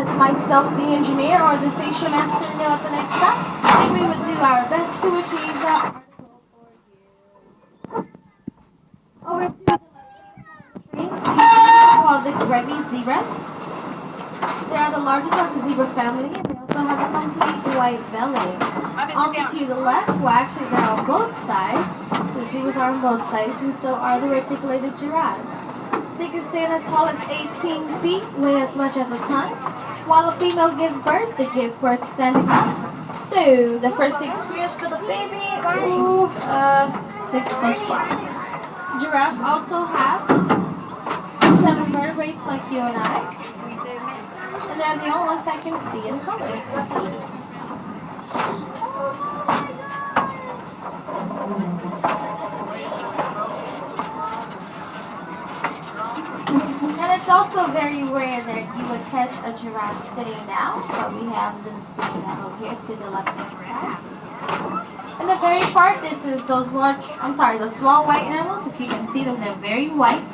let myself, the engineer, or the station master know at the next stop, and we would do our best to achieve that article for you. Over to the left-hand side of the train, we call the gravy zebras. They are the largest of the zebra family, and they also have a complete white belly. Also to the left, well actually they're on both sides. The zebras are on both sides, and so are the reticulated giraffes. They can stand as tall as 18 feet, weigh as much as a ton. While a female gives birth, they give birth standing up. So, the first experience for the baby, 6 foot flat. Giraffes also have 7 vertebrates like you and I. And they're the only ones that can see in color. And it's also very rare that you would catch a giraffe sitting down, but we have them sitting down over here to the left-hand side. And the very part, this is the small white animals. If you can see them, they're very white.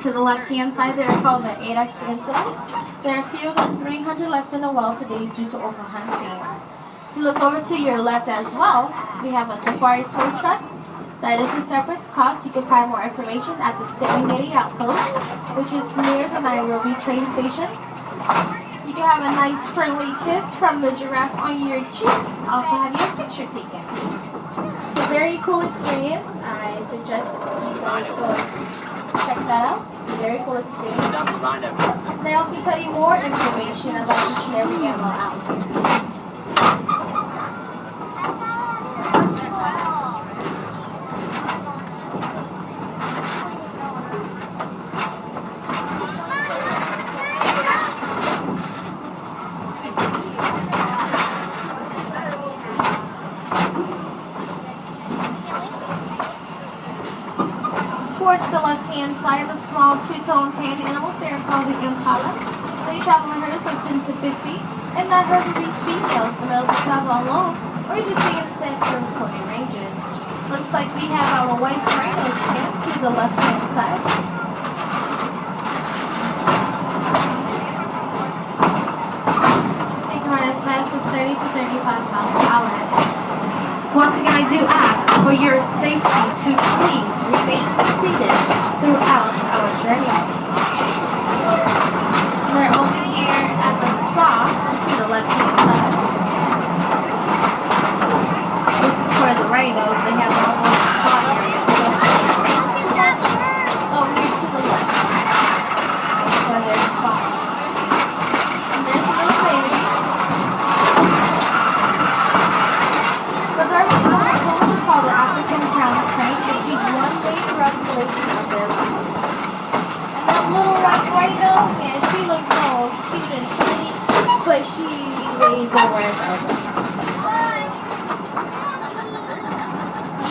To the left-hand side, they're called the 8X incident. There are fewer than 300 left in the wild today due to overhunting. If you look over to your left as well, we have a safari tow truck. That is a separate cost. You can find more information at the Serengeti Outpost, which is near the Nairobi train station. You can have a nice friendly kiss from the giraffe on your cheek. Also have your picture taken. It's a very cool experience. I suggest you guys go check that out. It's a very cool experience. They also tell you more information about each and every animal out here. Towards the left-hand side, the small two-tone tan animals, they are called the impala. They travel in herds of 10 to 50, and that herd would be females. The males will travel alone, or you can see instead territorial ranges. Looks like we have our white rhinos again to the left-hand side. They can run as fast as 30 to 35 miles per hour. Once again, I do ask for your safety to please remain seated throughout our journey. They're over here at the spa to the left-hand side. This is for the rhinos. They have almost spa area. Over here to the left. For their spa. And there's a little baby. The garbage is called the African crown crane. They keep one way circulation of their life. And that little white rhino, man, she looks so cute and pretty, but she weighs over and over.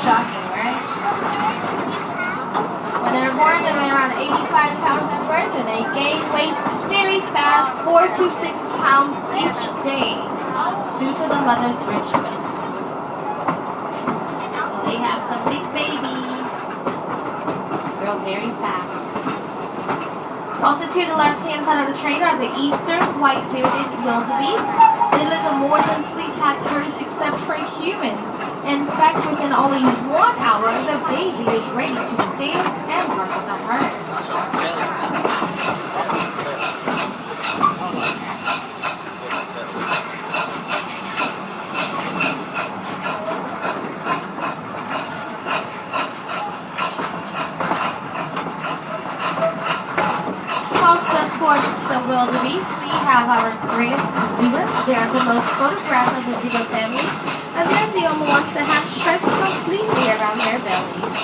Shocking, right? When they're born, they weigh around 85 pounds at birth, and they gain weight very fast, 4 to 6 pounds each day, due to the mother's rich milk. They have some big babies. Grow very fast. Also to the left-hand side of the train are the eastern white-bearded wildebeest. They live in more than sleep-packed herds except for humans. In fact, within only 1 hour, the baby is ready to stand and work the herd. Towards the wildebeest, we have our great zebras. They are the most photographed of the zebra family, and they're the only ones that have stripes completely around their bellies.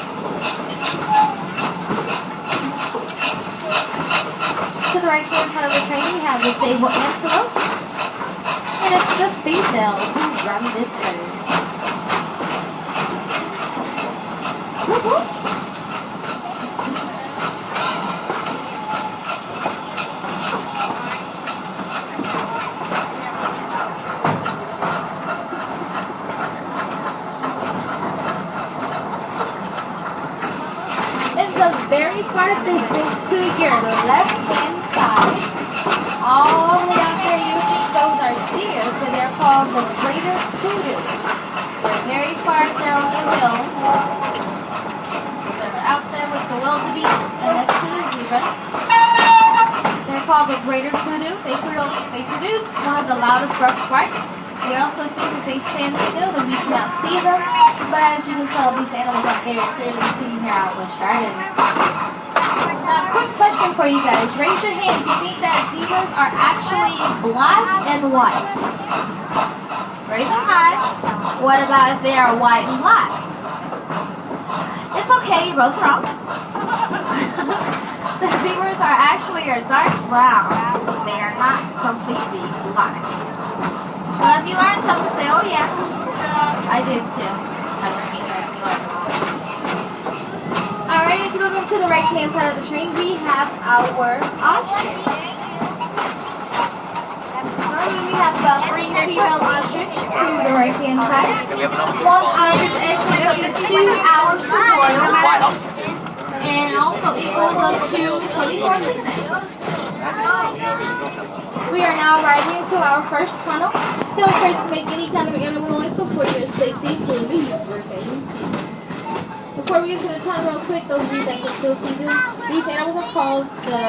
To the right-hand side of the train, we have the sable antelope, and it's the female who runs this herd. Woo-hoo! Very far distance to your left-hand side, all called the greater kudu. They produce one of the loudest gruff barks. We also think that they stand still and we cannot see them. But as you can tell, these animals are very clearly seen here at Bushe Gardens. Now, quick question for you guys. Raise your hand. Do you think that zebras are actually black and white? Raise them high. What about if they are white and black? It's okay, you're both wrong. The zebras are actually a dark brown. They are not completely black. Well, if you learned something, say, oh yeah. I did too. I was thinking that you learned. Alright, if you look up to the right hand side of the train, we have our ostrich. We have about 3 female ostrich to the right hand side. One ostrich egg takes up to 2 hours to boil. And also equals up to 24 minutes. We are now arriving to our first tunnel. Feel free to make any kind of animal noise before your safety. Please remain seated. Before we get to the tunnel real quick, those of you that can still see them, these animals are called the